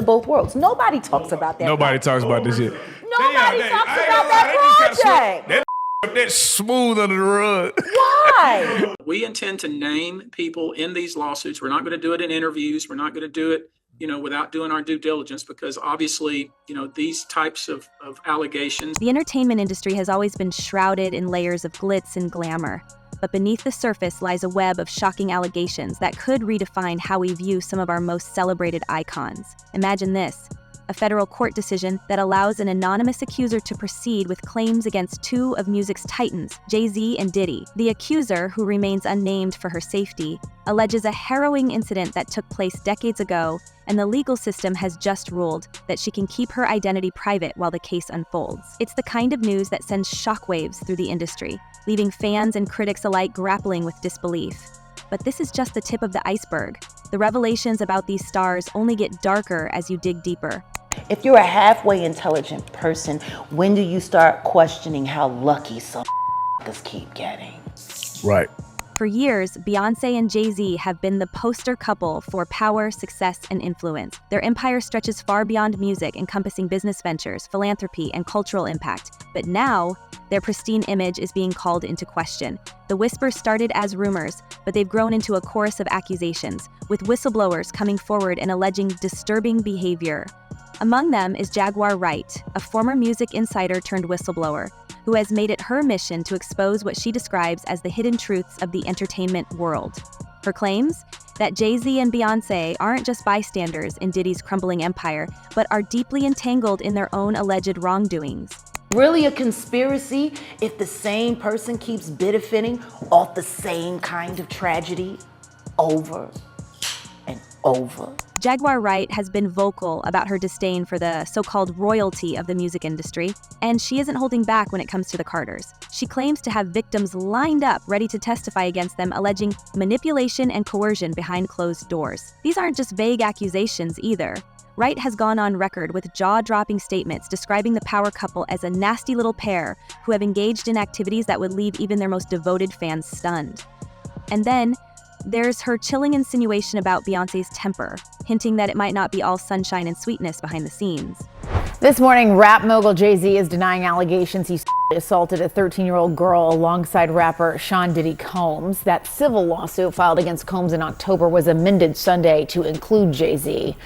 of both worlds. Nobody talks about that. Nobody talks about this shit. Nobody talks about that project. That's smooth under the rug. Why? We intend to name people in these lawsuits. We're not going to do it in interviews. We're not going to do it, without doing our due diligence, because obviously, these types of allegations. The entertainment industry has always been shrouded in layers of glitz and glamour. But beneath the surface lies a web of shocking allegations that could redefine how we view some of our most celebrated icons. Imagine this: a federal court decision that allows an anonymous accuser to proceed with claims against two of music's titans, Jay-Z and Diddy. The accuser, who remains unnamed for her safety, alleges a harrowing incident that took place decades ago, and the legal system has just ruled that she can keep her identity private while the case unfolds. It's the kind of news that sends shockwaves through the industry, leaving fans and critics alike grappling with disbelief. But this is just the tip of the iceberg. The revelations about these stars only get darker as you dig deeper. If you're a halfway intelligent person, when do you start questioning how lucky some keep getting? Right. For years, Beyonce and Jay-Z have been the poster couple for power, success, and influence. Their empire stretches far beyond music, encompassing business ventures, philanthropy, and cultural impact. But now, their pristine image is being called into question. The whispers started as rumors, but they've grown into a chorus of accusations, with whistleblowers coming forward and alleging disturbing behavior. Among them is Jaguar Wright, a former music insider turned whistleblower, who has made it her mission to expose what she describes as the hidden truths of the entertainment world. Her claims? That Jay-Z and Beyonce aren't just bystanders in Diddy's crumbling empire, but are deeply entangled in their own alleged wrongdoings. Really a conspiracy if the same person keeps benefiting off the same kind of tragedy over and over? Jaguar Wright has been vocal about her disdain for the so-called royalty of the music industry, and she isn't holding back when it comes to the Carters. She claims to have victims lined up ready to testify against them, alleging manipulation and coercion behind closed doors. These aren't just vague accusations either. Wright has gone on record with jaw-dropping statements describing the power couple as a nasty little pair who have engaged in activities that would leave even their most devoted fans stunned. And then, there's her chilling insinuation about Beyonce's temper, hinting that it might not be all sunshine and sweetness behind the scenes. This morning, rap mogul Jay-Z is denying allegations he assaulted a 13-year-old girl alongside rapper Sean Diddy Combs. That civil lawsuit filed against Combs in October was amended Sunday to include Jay-Z.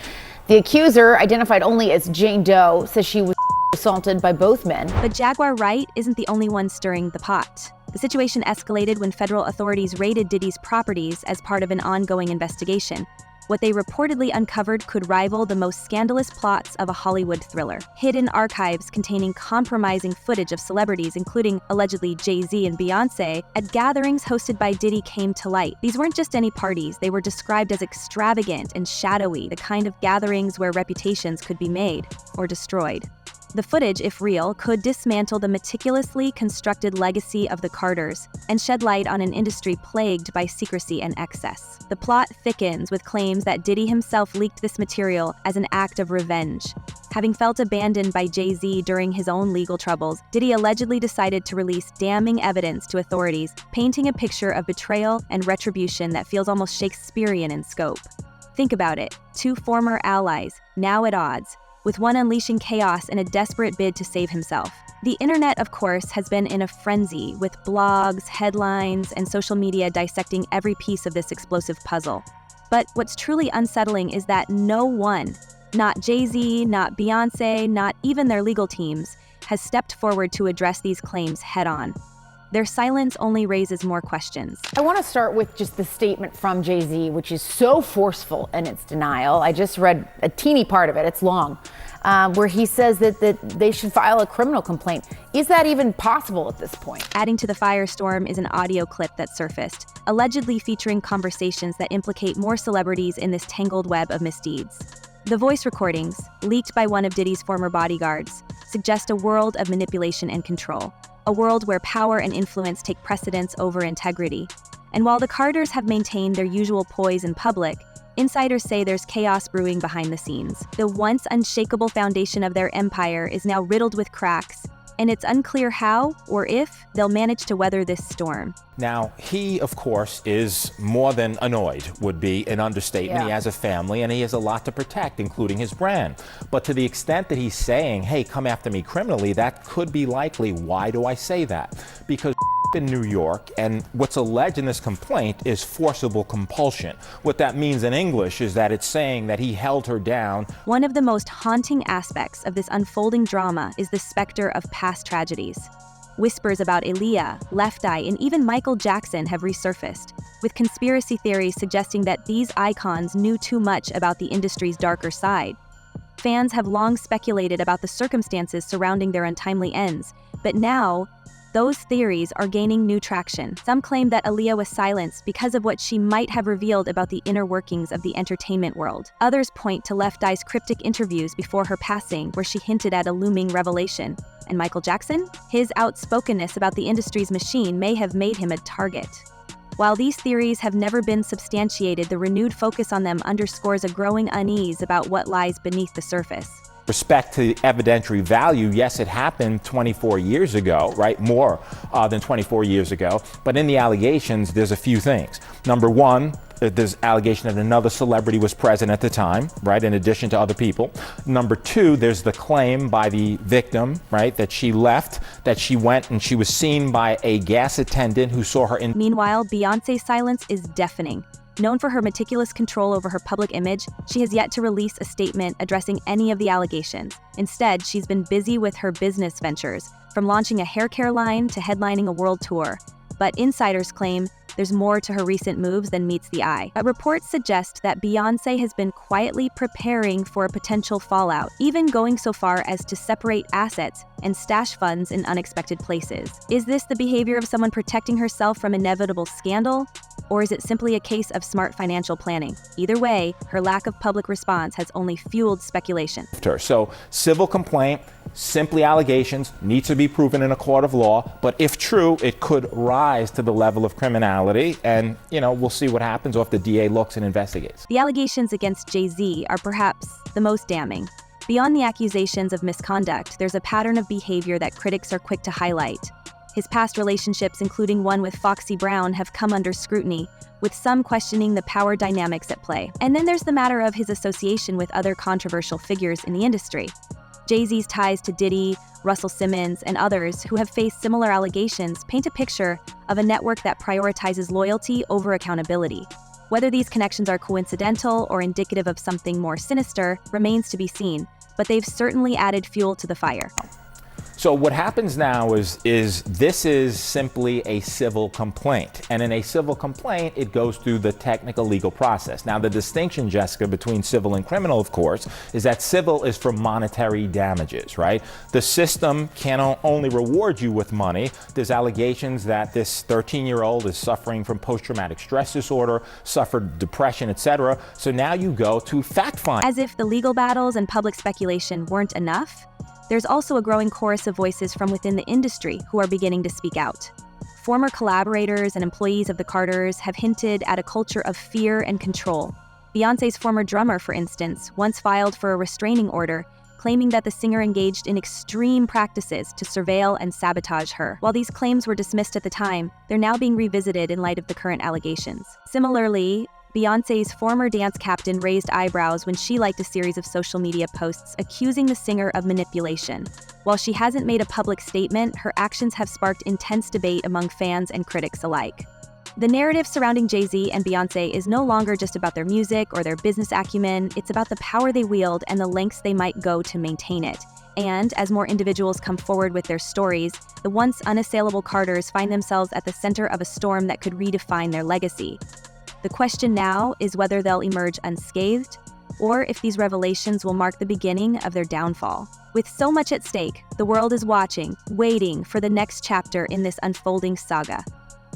The accuser, identified only as Jane Doe, says she was assaulted by both men. But Jaguar Wright isn't the only one stirring the pot. The situation escalated when federal authorities raided Diddy's properties as part of an ongoing investigation. What they reportedly uncovered could rival the most scandalous plots of a Hollywood thriller. Hidden archives containing compromising footage of celebrities, including allegedly Jay-Z and Beyonce, at gatherings hosted by Diddy came to light. These weren't just any parties, they were described as extravagant and shadowy, the kind of gatherings where reputations could be made or destroyed. The footage, if real, could dismantle the meticulously constructed legacy of the Carters and shed light on an industry plagued by secrecy and excess. The plot thickens with claims that Diddy himself leaked this material as an act of revenge. Having felt abandoned by Jay-Z during his own legal troubles, Diddy allegedly decided to release damning evidence to authorities, painting a picture of betrayal and retribution that feels almost Shakespearean in scope. Think about it, two former allies, now at odds, with one unleashing chaos in a desperate bid to save himself. The internet, of course, has been in a frenzy, with blogs, headlines, and social media dissecting every piece of this explosive puzzle. But what's truly unsettling is that no one, not Jay-Z, not Beyonce, not even their legal teams, has stepped forward to address these claims head-on. Their silence only raises more questions. I want to start with just the statement from Jay-Z, which is so forceful in its denial. I just read a teeny part of it, it's long, where he says that they should file a criminal complaint. Is that even possible at this point? Adding to the firestorm is an audio clip that surfaced, allegedly featuring conversations that implicate more celebrities in this tangled web of misdeeds. The voice recordings, leaked by one of Diddy's former bodyguards, suggest a world of manipulation and control. A world where power and influence take precedence over integrity. And while the Carters have maintained their usual poise in public, insiders say there's chaos brewing behind the scenes. The once unshakable foundation of their empire is now riddled with cracks, and it's unclear how or if they'll manage to weather this storm. Now, he, of course, is more than annoyed, would be an understatement. Yeah. He has a family and he has a lot to protect, including his brand. But to the extent that he's saying, hey, come after me criminally, that could be likely. Why do I say that? Because in New York, and what's alleged in this complaint is forcible compulsion. What that means in English is that it's saying that he held her down. One of the most haunting aspects of this unfolding drama is the specter of past tragedies. Whispers about Aaliyah, Left Eye, and even Michael Jackson have resurfaced, with conspiracy theories suggesting that these icons knew too much about the industry's darker side. Fans have long speculated about the circumstances surrounding their untimely ends, but now, those theories are gaining new traction. Some claim that Aaliyah was silenced because of what she might have revealed about the inner workings of the entertainment world. Others point to Left Eye's cryptic interviews before her passing, where she hinted at a looming revelation. And Michael Jackson? His outspokenness about the industry's machine may have made him a target. While these theories have never been substantiated, the renewed focus on them underscores a growing unease about what lies beneath the surface. Respect to evidentiary value, yes, it happened 24 years ago, right? More than 24 years ago. But in the allegations, there's a few things. Number one, there's allegation that another celebrity was present at the time, right, in addition to other people. Number two, there's the claim by the victim, right, that she left, that she went and she was seen by a gas attendant who saw her in. Meanwhile, Beyonce's silence is deafening. Known for her meticulous control over her public image, she has yet to release a statement addressing any of the allegations. Instead, she's been busy with her business ventures, from launching a hair care line to headlining a world tour. But insiders claim there's more to her recent moves than meets the eye. But reports suggest that Beyonce has been quietly preparing for a potential fallout, even going so far as to separate assets and stash funds in unexpected places. Is this the behavior of someone protecting herself from inevitable scandal? Or is it simply a case of smart financial planning? Either way, her lack of public response has only fueled speculation. So, civil complaint, simply allegations, needs to be proven in a court of law, but if true, it could rise to the level of criminality, and, we'll see what happens or if the DA looks and investigates. The allegations against Jay-Z are perhaps the most damning. Beyond the accusations of misconduct, there's a pattern of behavior that critics are quick to highlight. His past relationships, including one with Foxy Brown, have come under scrutiny, with some questioning the power dynamics at play. And then there's the matter of his association with other controversial figures in the industry. Jay-Z's ties to Diddy, Russell Simmons, and others who have faced similar allegations paint a picture of a network that prioritizes loyalty over accountability. Whether these connections are coincidental or indicative of something more sinister remains to be seen, but they've certainly added fuel to the fire. So what happens now is this is simply a civil complaint. And in a civil complaint, it goes through the technical legal process. Now, the distinction, Jessica, between civil and criminal, of course, is that civil is for monetary damages, right? The system can only reward you with money. There's allegations that this 13-year-old is suffering from post-traumatic stress disorder, suffered depression, etc. So now you go to fact find. As if the legal battles and public speculation weren't enough, there's also a growing chorus of voices from within the industry who are beginning to speak out. Former collaborators and employees of the Carters have hinted at a culture of fear and control. Beyonce's former drummer, for instance, once filed for a restraining order, claiming that the singer engaged in extreme practices to surveil and sabotage her. While these claims were dismissed at the time, they're now being revisited in light of the current allegations. Similarly, Beyonce's former dance captain raised eyebrows when she liked a series of social media posts accusing the singer of manipulation. While she hasn't made a public statement, her actions have sparked intense debate among fans and critics alike. The narrative surrounding Jay-Z and Beyonce is no longer just about their music or their business acumen, it's about the power they wield and the lengths they might go to maintain it. And as more individuals come forward with their stories, the once unassailable Carters find themselves at the center of a storm that could redefine their legacy. The question now is whether they'll emerge unscathed, or if these revelations will mark the beginning of their downfall. With so much at stake, the world is watching, waiting for the next chapter in this unfolding saga.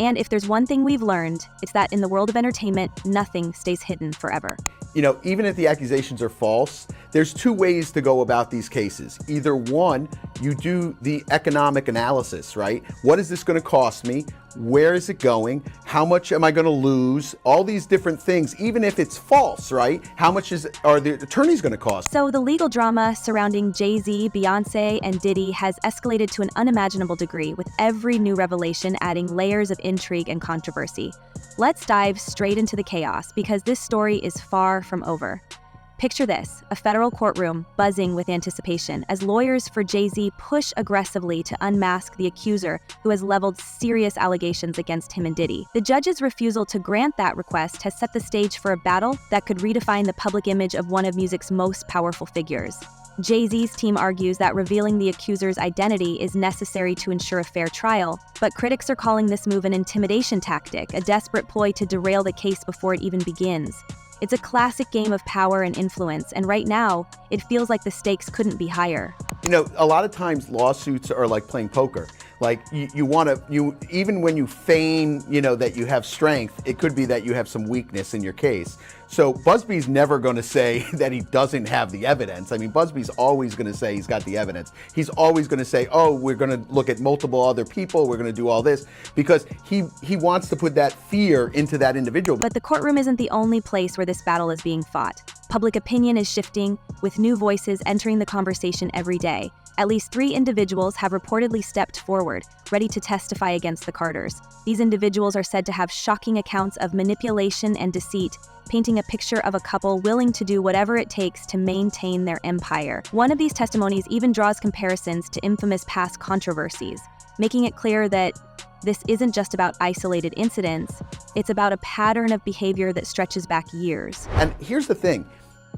And if there's one thing we've learned, it's that in the world of entertainment, nothing stays hidden forever. Even if the accusations are false, there's two ways to go about these cases. Either one, you do the economic analysis, right? What is this going to cost me? where is it going? How much am I going to lose? All these different things, even if it's false, right? How much are the attorneys going to cost? So the legal drama surrounding Jay-Z, Beyonce, and Diddy has escalated to an unimaginable degree, with every new revelation adding layers of intrigue and controversy. Let's dive straight into the chaos, because this story is far from over. Picture this, a federal courtroom buzzing with anticipation as lawyers for Jay-Z push aggressively to unmask the accuser who has leveled serious allegations against him and Diddy. The judge's refusal to grant that request has set the stage for a battle that could redefine the public image of one of music's most powerful figures. Jay-Z's team argues that revealing the accuser's identity is necessary to ensure a fair trial, but critics are calling this move an intimidation tactic, a desperate ploy to derail the case before it even begins. It's a classic game of power and influence, and right now, it feels like the stakes couldn't be higher. You know, a lot of times lawsuits are like playing poker. Like even when you feign, that you have strength, it could be that you have some weakness in your case. So Busby's never going to say that he doesn't have the evidence. I mean, Busby's always going to say he's got the evidence. He's always going to say, oh, we're going to look at multiple other people. We're going to do all this, because he wants to put that fear into that individual. But the courtroom isn't the only place where this battle is being fought. Public opinion is shifting, with new voices entering the conversation every day. At least 3 individuals have reportedly stepped forward, ready to testify against the Carters. These individuals are said to have shocking accounts of manipulation and deceit, painting a picture of a couple willing to do whatever it takes to maintain their empire. One of these testimonies even draws comparisons to infamous past controversies, making it clear that this isn't just about isolated incidents, it's about a pattern of behavior that stretches back years. And here's the thing.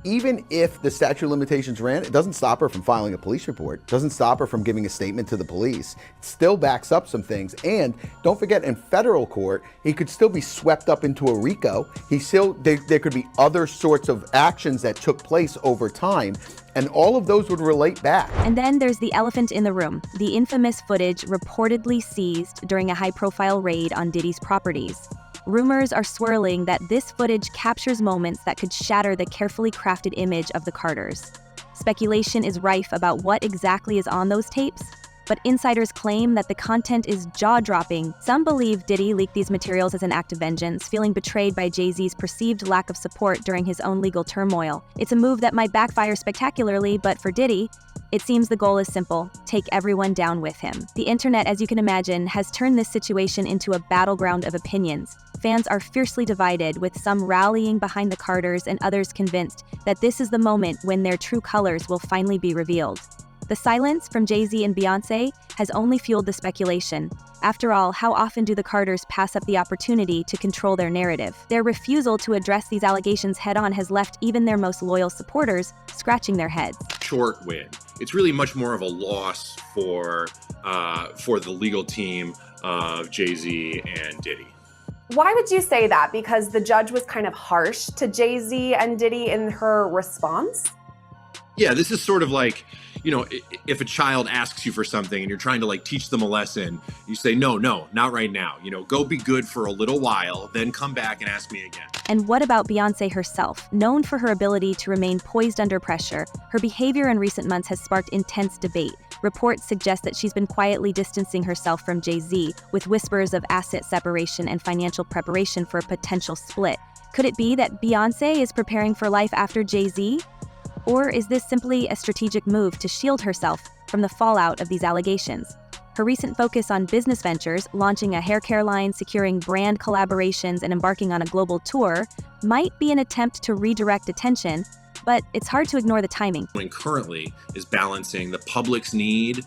Even if the statute of limitations ran, it doesn't stop her from filing a police report. It doesn't stop her from giving a statement to the police. It still backs up some things. And don't forget, in federal court, he could still be swept up into a RICO. There could be other sorts of actions that took place over time, and all of those would relate back. And then there's the elephant in the room, the infamous footage reportedly seized during a high-profile raid on Diddy's properties. Rumors are swirling that this footage captures moments that could shatter the carefully crafted image of the Carters. Speculation is rife about what exactly is on those tapes, but insiders claim that the content is jaw-dropping. Some believe Diddy leaked these materials as an act of vengeance, feeling betrayed by Jay-Z's perceived lack of support during his own legal turmoil. It's a move that might backfire spectacularly, but for Diddy, it seems the goal is simple: take everyone down with him. The internet, as you can imagine, has turned this situation into a battleground of opinions. Fans are fiercely divided, with some rallying behind the Carters and others convinced that this is the moment when their true colors will finally be revealed. The silence from Jay-Z and Beyonce has only fueled the speculation. After all, how often do the Carters pass up the opportunity to control their narrative? Their refusal to address these allegations head-on has left even their most loyal supporters scratching their heads. Short win. It's really much more of a loss for the legal team of Jay-Z and Diddy. Why would you say that? Because the judge was kind of harsh to Jay-Z and Diddy in her response? Yeah, this is sort of like, if a child asks you for something and you're trying to teach them a lesson, you say, no, not right now. Go be good for a little while, then come back and ask me again. And what about Beyonce herself? Known for her ability to remain poised under pressure, her behavior in recent months has sparked intense debate. Reports suggest that she's been quietly distancing herself from Jay-Z, with whispers of asset separation and financial preparation for a potential split. Could it be that Beyonce is preparing for life after Jay-Z? Or is this simply a strategic move to shield herself from the fallout of these allegations? Her recent focus on business ventures, launching a hair care line, securing brand collaborations, and embarking on a global tour, might be an attempt to redirect attention, but it's hard to ignore the timing. Currently is balancing the public's need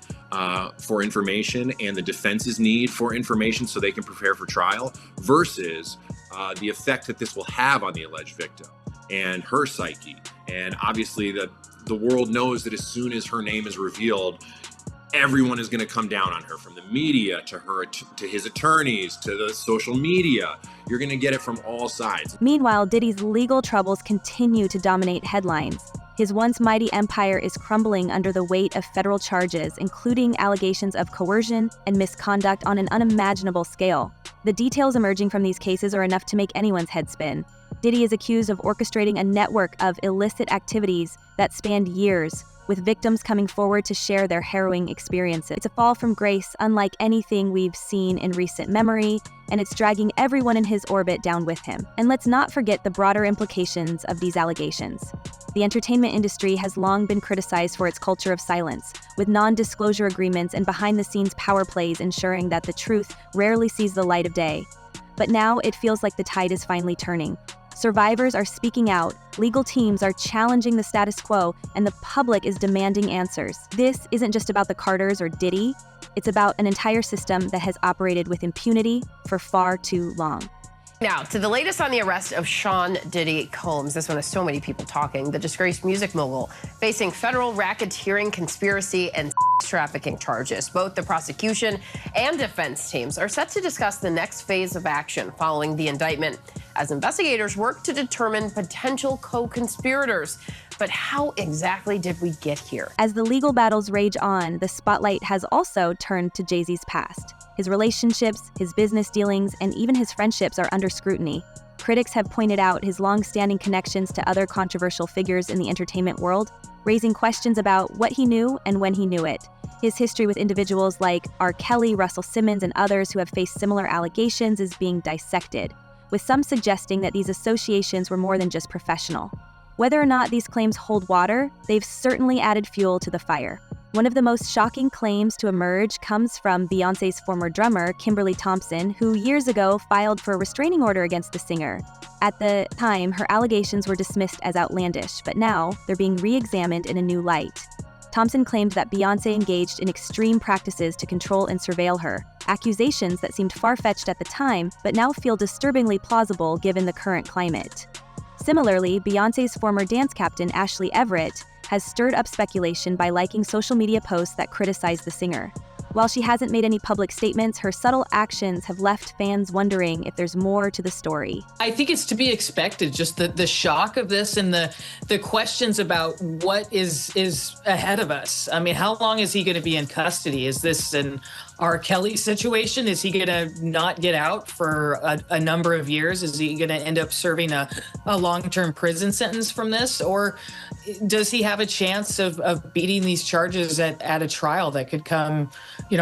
for information and the defense's need for information so they can prepare for trial versus the effect that this will have on the alleged victim and her psyche. And obviously the world knows that as soon as her name is revealed, everyone is going to come down on her, from the media to his attorneys to the social media. You're going to get it from all sides. Meanwhile, Diddy's legal troubles continue to dominate headlines. His once mighty empire is crumbling under the weight of federal charges, including allegations of coercion and misconduct on an unimaginable scale. The details emerging from these cases are enough to make anyone's head spin. Diddy is accused of orchestrating a network of illicit activities that spanned years, with victims coming forward to share their harrowing experiences. It's a fall from grace unlike anything we've seen in recent memory, and it's dragging everyone in his orbit down with him. And let's not forget the broader implications of these allegations. The entertainment industry has long been criticized for its culture of silence, with non-disclosure agreements and behind-the-scenes power plays ensuring that the truth rarely sees the light of day. But now it feels like the tide is finally turning. Survivors are speaking out, legal teams are challenging the status quo, and the public is demanding answers. This isn't just about the Carters or Diddy, it's about an entire system that has operated with impunity for far too long. Now, to the latest on the arrest of Sean Diddy Combs. This one has so many people talking. The disgraced music mogul facing federal racketeering, conspiracy, and trafficking charges. Both the prosecution and defense teams are set to discuss the next phase of action following the indictment as investigators work to determine potential co-conspirators. But how exactly did we get here? As the legal battles rage on, the spotlight has also turned to Jay-Z's past. His relationships, his business dealings, and even his friendships are under scrutiny. Critics have pointed out his long-standing connections to other controversial figures in the entertainment world, raising questions about what he knew and when he knew it. His history with individuals like R. Kelly, Russell Simmons, and others who have faced similar allegations is being dissected, with some suggesting that these associations were more than just professional. Whether or not these claims hold water, they've certainly added fuel to the fire. One of the most shocking claims to emerge comes from Beyonce's former drummer, Kimberly Thompson, who years ago filed for a restraining order against the singer. At the time, her allegations were dismissed as outlandish, but now they're being re-examined in a new light. Thompson claimed that Beyonce engaged in extreme practices to control and surveil her, accusations that seemed far-fetched at the time, but now feel disturbingly plausible given the current climate. Similarly, Beyonce's former dance captain, Ashley Everett, has stirred up speculation by liking social media posts that criticize the singer. While she hasn't made any public statements, her subtle actions have left fans wondering if there's more to the story. I think it's to be expected, just the shock of this and the questions about what is ahead of us. I mean, how long is he going to be in custody? Is this an R. Kelly situation? Is he going to not get out for a number of years? Is he going to end up serving a long-term prison sentence from this? Or does he have a chance of beating these charges at a trial that could come,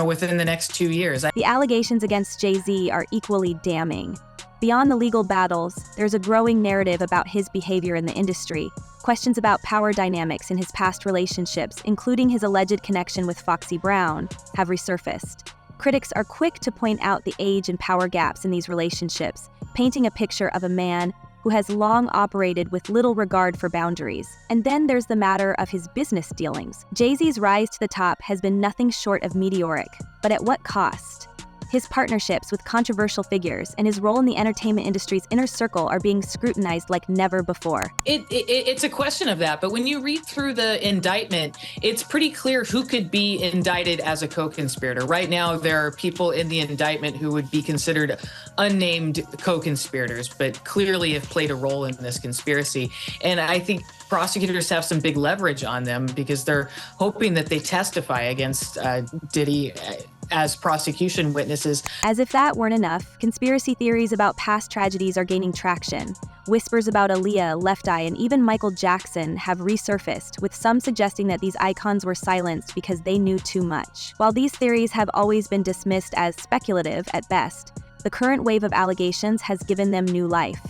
within the next 2 years? The allegations against Jay-Z are equally damning. Beyond the legal battles, there's a growing narrative about his behavior in the industry. Questions about power dynamics in his past relationships, including his alleged connection with Foxy Brown, have resurfaced. Critics are quick to point out the age and power gaps in these relationships, painting a picture of a man who has long operated with little regard for boundaries. And then there's the matter of his business dealings. Jay-Z's rise to the top has been nothing short of meteoric, but at what cost? His partnerships with controversial figures and his role in the entertainment industry's inner circle are being scrutinized like never before. It's a question of that, but when you read through the indictment, it's pretty clear who could be indicted as a co-conspirator. Right now, there are people in the indictment who would be considered unnamed co-conspirators, but clearly have played a role in this conspiracy. And I think prosecutors have some big leverage on them because they're hoping that they testify against Diddy as prosecution witnesses. As if that weren't enough, conspiracy theories about past tragedies are gaining traction. Whispers about Aaliyah, Left Eye, and even Michael Jackson have resurfaced, with some suggesting that these icons were silenced because they knew too much. While these theories have always been dismissed as speculative at best, the current wave of allegations has given them new life.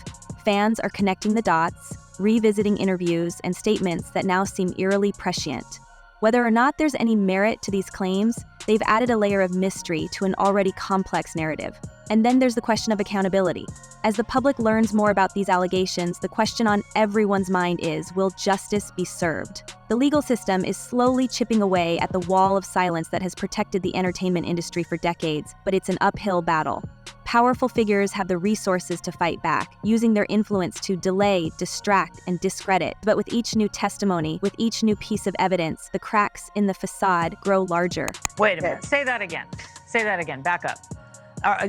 Fans are connecting the dots, revisiting interviews and statements that now seem eerily prescient. Whether or not there's any merit to these claims, they've added a layer of mystery to an already complex narrative. And then there's the question of accountability. As the public learns more about these allegations, the question on everyone's mind is, will justice be served? The legal system is slowly chipping away at the wall of silence that has protected the entertainment industry for decades, but it's an uphill battle. Powerful figures have the resources to fight back, using their influence to delay, distract, and discredit. But with each new testimony, with each new piece of evidence, the cracks in the facade grow larger. Wait a minute. Say that again. Say that again. Back up.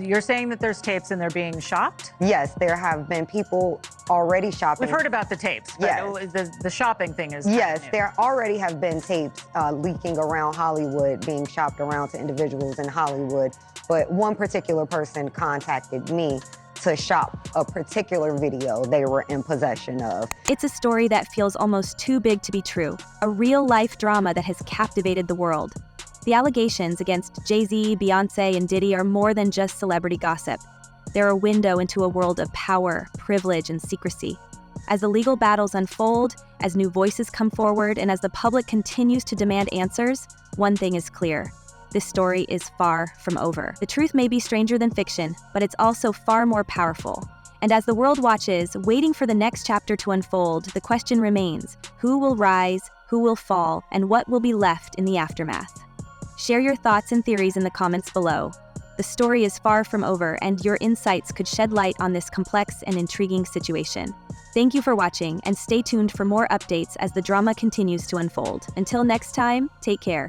You're saying that there's tapes and they're being shopped? Yes, there have been people already shopping. We've heard about the tapes, but yes. The shopping thing is yes, new. there already have been tapes leaking around Hollywood, being shopped around to individuals in Hollywood. But one particular person contacted me to shop a particular video they were in possession of. It's a story that feels almost too big to be true, a real-life drama that has captivated the world. The allegations against Jay-Z, Beyonce, and Diddy are more than just celebrity gossip. They're a window into a world of power, privilege, and secrecy. As the legal battles unfold, as new voices come forward, and as the public continues to demand answers, one thing is clear. This story is far from over. The truth may be stranger than fiction, but it's also far more powerful. And as the world watches, waiting for the next chapter to unfold, the question remains: who will rise, who will fall, and what will be left in the aftermath? Share your thoughts and theories in the comments below. The story is far from over, and your insights could shed light on this complex and intriguing situation. Thank you for watching, and stay tuned for more updates as the drama continues to unfold. Until next time, take care.